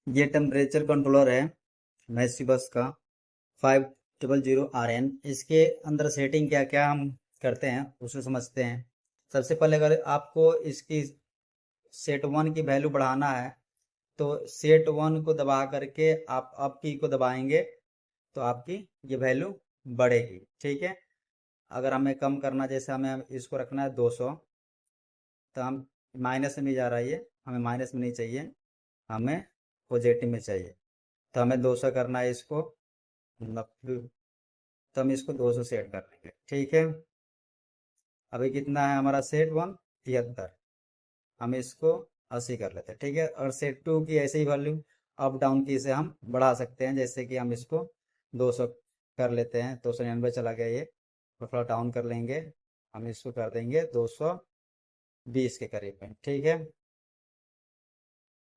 ये temperature controller है मैसिबस का 500RN। इसके अंदर सेटिंग क्या क्या हम करते हैं उसे समझते हैं। सबसे पहले अगर आपको इसकी सेट वन की वैल्यू बढ़ाना है तो सेट वन को दबा करके आप अप की को दबाएंगे तो आपकी ये वैल्यू बढ़ेगी। ठीक है, अगर हमें कम करना, जैसे हमें इसको रखना है 200, तो हम माइनस में नहीं जा रहा है, ये हमें माइनस में नहीं चाहिए, हमें पॉजिटिव में चाहिए। तो हमें 200 करना है इसको, मतलब तो हम इसको 200 सेट कर लेंगे। ठीक है, अभी कितना है हमारा सेट वन 73, हम इसको 80 कर लेते हैं। ठीक है, और सेट टू की ऐसे ही वैल्यू अप डाउन की से हम बढ़ा सकते हैं, जैसे कि हम इसको 200 कर लेते हैं, 299 चला गया ये, तो थोड़ा डाउन कर लेंगे, हम इसको कर देंगे 220 के करीब में। ठीक है,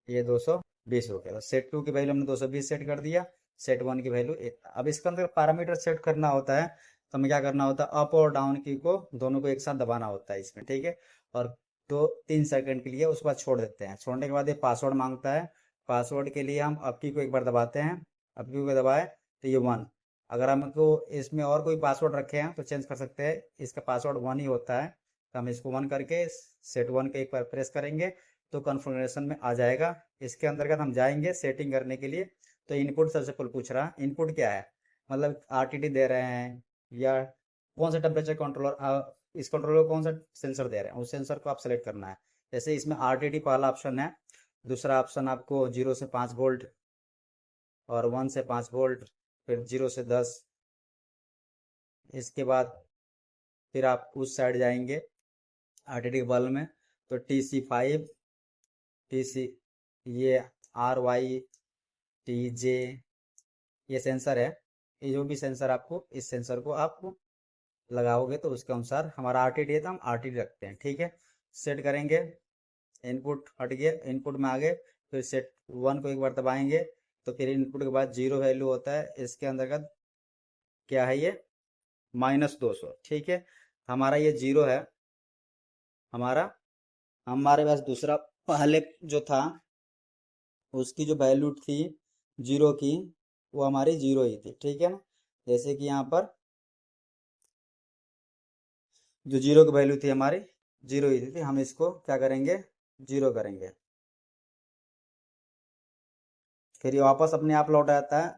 ये 220 हो गया। तो सेट टू की वैल्यू हमने 220 सेट कर दिया, सेट वन की वैल्यू इतना। अब इसके अंदर पैरामीटर सेट करना होता है, तो हमें क्या करना होता है, अप और डाउन की को दोनों को एक साथ दबाना होता है इसमें। ठीक है, और 2-3 सेकंड के लिए उसके बाद छोड़ देते हैं। छोड़ने के बाद ये पासवर्ड मांगता है, पासवर्ड के लिए हम अप की को एक बार दबाते हैं, अप की को दबाए तो ये वन। अगर हमको इसमें और कोई पासवर्ड रखे हैं तो चेंज कर सकते हैं, इसका पासवर्ड वन ही होता है, तो हम इसको वन करके सेट वन के एक बार प्रेस करेंगे तो कॉन्फ़िगरेशन में आ जाएगा। इसके अंतर्गत हम जाएंगे सेटिंग करने के लिए। तो इनपुट सबसे पहले पूछ रहा है, इनपुट क्या है, मतलब आरटीडी दे रहे हैं या कौन सा टेम्परेचर कंट्रोलर, इस कंट्रोलर को कौन सा सेंसर दे रहे हैं, उस सेंसर को आप सेलेक्ट करना है। जैसे इसमें आरटीडी पहला ऑप्शन है, दूसरा ऑप्शन आपको 0 से 5 वोल्ट और 1 से 5 वोल्ट, फिर 0 से 10। इसके बाद फिर आप उस साइड जाएंगे आरटीडी बल्ब में, तो TC5, TC, ये RY TJ, ये सेंसर है। ये जो भी सेंसर आपको, इस सेंसर को आप लगाओगे तो उसके अनुसार हमारा आरटीडी है तो हम आरटीडी रखते हैं। ठीक है, सेट करेंगे, इनपुट हट गया, इनपुट में आ गए, फिर सेट वन को एक बार दबाएंगे तो फिर इनपुट के बाद जीरो वैल्यू होता है। इसके अंतर्गत क्या है ये, -200। ठीक है, हमारा ये जीरो है, हमारा हमारे पास दूसरा पहले जो था उसकी जो वैल्यू थी जीरो की, वो हमारी जीरो ही थी। ठीक है ना, जैसे कि यहाँ पर जो जीरो की वैल्यू थी हमारी जीरो ही थी, हम इसको क्या करेंगे, जीरो करेंगे, फिर ये वापस अपने आप लौट आता है।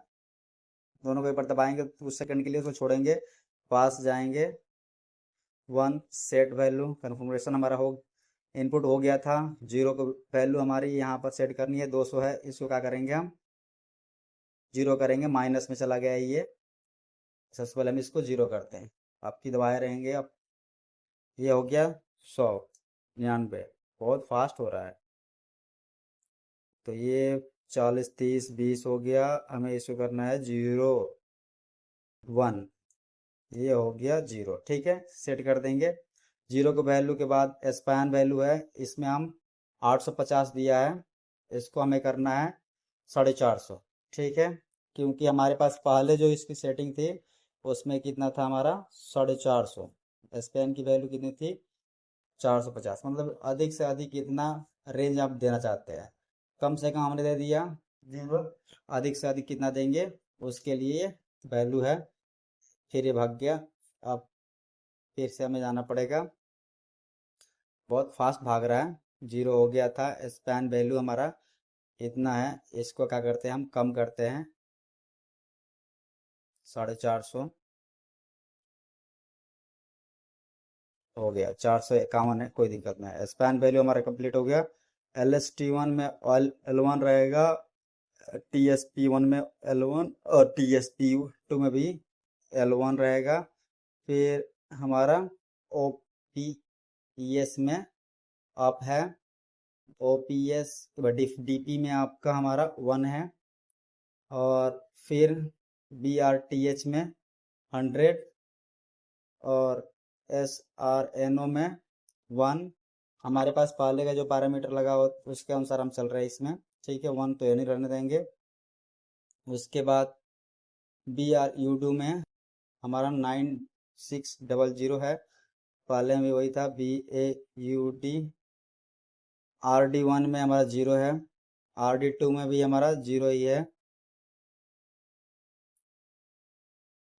दोनों को एक बार दबाएंगे तो कुछ सेकंड के लिए उसको छोड़ेंगे, पास जाएंगे, वन सेट वैल्यू कन्फर्मेशन हमारा हो, इनपुट हो गया था। जीरो को वैल्यू हमारी यहाँ पर सेट करनी है, 200 है, इसको क्या करेंगे हम जीरो करेंगे, माइनस में चला गया है ये। सबसे पहले हम इसको जीरो करते हैं, आपकी दबाए रहेंगे। अब ये हो गया 100, 99, बहुत फास्ट हो रहा है। तो ये 40, 30, 20 हो गया, हमें इसको करना है 0, 1, ये हो गया जीरो। ठीक है, सेट कर देंगे। जीरो को वैल्यू के बाद स्पैन वैल्यू है, इसमें हम 850 दिया है, इसको हमें करना है 450। ठीक है, क्योंकि हमारे पास पहले जो इसकी सेटिंग थी उसमें कितना था हमारा 450, स्पैन की वैल्यू कितनी थी 450, मतलब अधिक से अधिक कितना रेंज आप देना चाहते हैं। कम से कम हमने दे दिया जीरो, अधिक से अधिक कितना देंगे उसके लिए वैल्यू है। फिर ये भाग गया, अब फिर से हमें जाना पड़ेगा, बहुत फास्ट भाग रहा है। जीरो हो गया था, स्पैन वैल्यू हमारा इतना है, इसको क्या करते हैं हम कम करते हैं 450, हो गया 451 है, कोई दिक्कत नहीं है। स्पैन वैल्यू हमारा कंप्लीट हो गया। LST1 में L1 रहेगा, TSP1 में L1 और TSP2 में भी L1 रहेगा। फिर हमारा OPS में अप है, OPS DP में आपका हमारा 1 है, और फिर BRTH में 100 और SRNO में 1। हमारे पास पहले का जो पैरामीटर लगा हो उसके अनुसार हम चल रहे हैं इसमें। ठीक है, 1 तो ये नहीं रहने देंगे। उसके बाद BRUD में हमारा 9600 है, पहले में वही था BAUD। RD1 में हमारा 0 है, RD2 में भी हमारा जीरो ही है,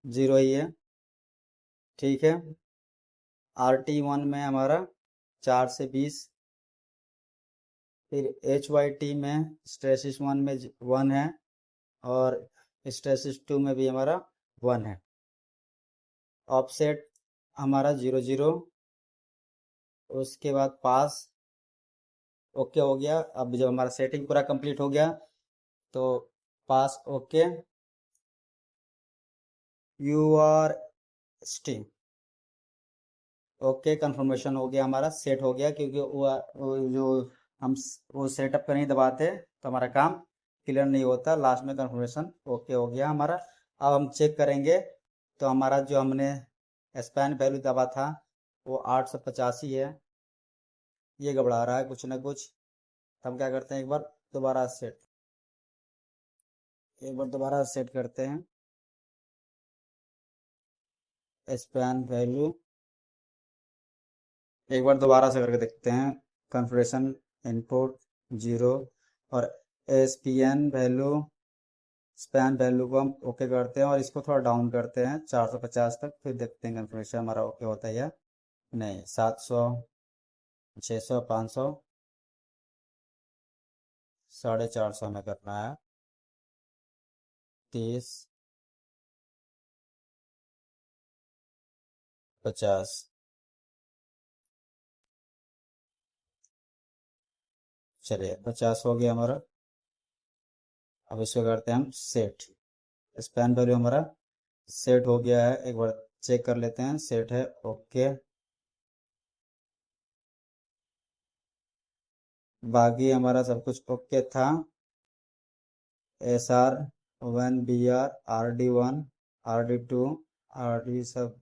जीरो ही है, ठीक है। RT1 में हमारा 4 से 20, फिर HYT में स्ट्रेसिस 1 में 1 है, और स्ट्रेसिस 2 में भी हमारा 1 है। ऑफसेट हमारा 0 0, उसके बाद पास ओके हो गया। अब जब हमारा सेटिंग पूरा कंप्लीट हो गया तो pass okay, you are sting okay, confirmation हो गया, हमारा सेट हो गया। क्योंकि वो जो हम वो सेटअप पर नहीं दबाते तो हमारा काम क्लियर नहीं होता, लास्ट में कंफर्मेशन ओके हो गया हमारा। अब हम चेक करेंगे तो हमारा जो हमने स्पैन वैल्यू दबा था वो 885 है, ये घबरा रहा है कुछ ना कुछ। तो हम क्या करते हैं, एक बार दोबारा सेट करते हैं स्पैन वैल्यू, एक बार दोबारा से करके देखते हैं। कॉन्फ़िगरेशन इनपुट 0, और एसपीएन वैल्यू स्पैन वैल्यू को हम ओके करते हैं और इसको थोड़ा डाउन करते हैं 450 तक, फिर देखते हैं कॉन्फ़िगरेशन हमारा ओके होता है या नहीं। 700, 600, 500, 450 हमें करना है, 30, 50। चलिए 50 हो गया हमारा। अब इसको करते हैं हम सेट। स्पैन वैल्यू हमारा सेट हो गया है, एक बार चेक कर लेते हैं, सेट है ओके। बाकी हमारा सब कुछ ओके था। SR1, BR, RD1, RD2, RD सब,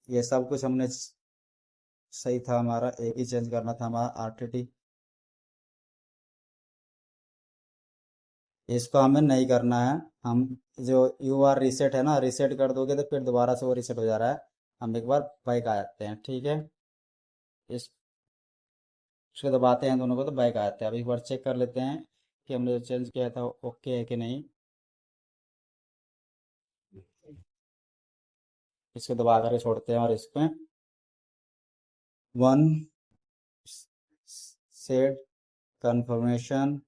ये सब कुछ हमने सही था हमारा, एक ही चेंज करना था हमारा RTT। इसको हमें नहीं करना है, हम जो UR रीसेट है ना, रीसेट कर दोगे तो फिर दोबारा से वो रीसेट हो जा रहा है। हम एक बार बैक आ जाते हैं, ठीक है। इस इसको दबाते हैं दोनों को तो बैक आ जाते हैं। अब एक बार चेक कर लेते हैं कि हमने जो चेंज किया था ओके है कि नहीं। इसको दबा कर छोड़ते हैं और इसमें 1 सेट कंफर्मेशन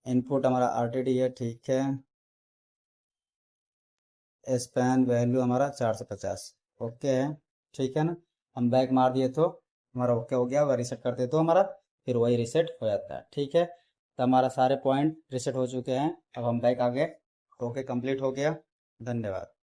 इनपुट हमारा RTD है, ठीक है। स्पैन वैल्यू हमारा 450 ओके है, ठीक है ना। हम बैक मार दिए तो हमारा ओके हो गया, वह रिसेट करते तो हमारा फिर वही रिसेट हो जाता है, ठीक है। तो हमारा सारे पॉइंट रिसेट हो चुके हैं। अब हम बैक आ गए, ओके कंप्लीट हो गया। धन्यवाद।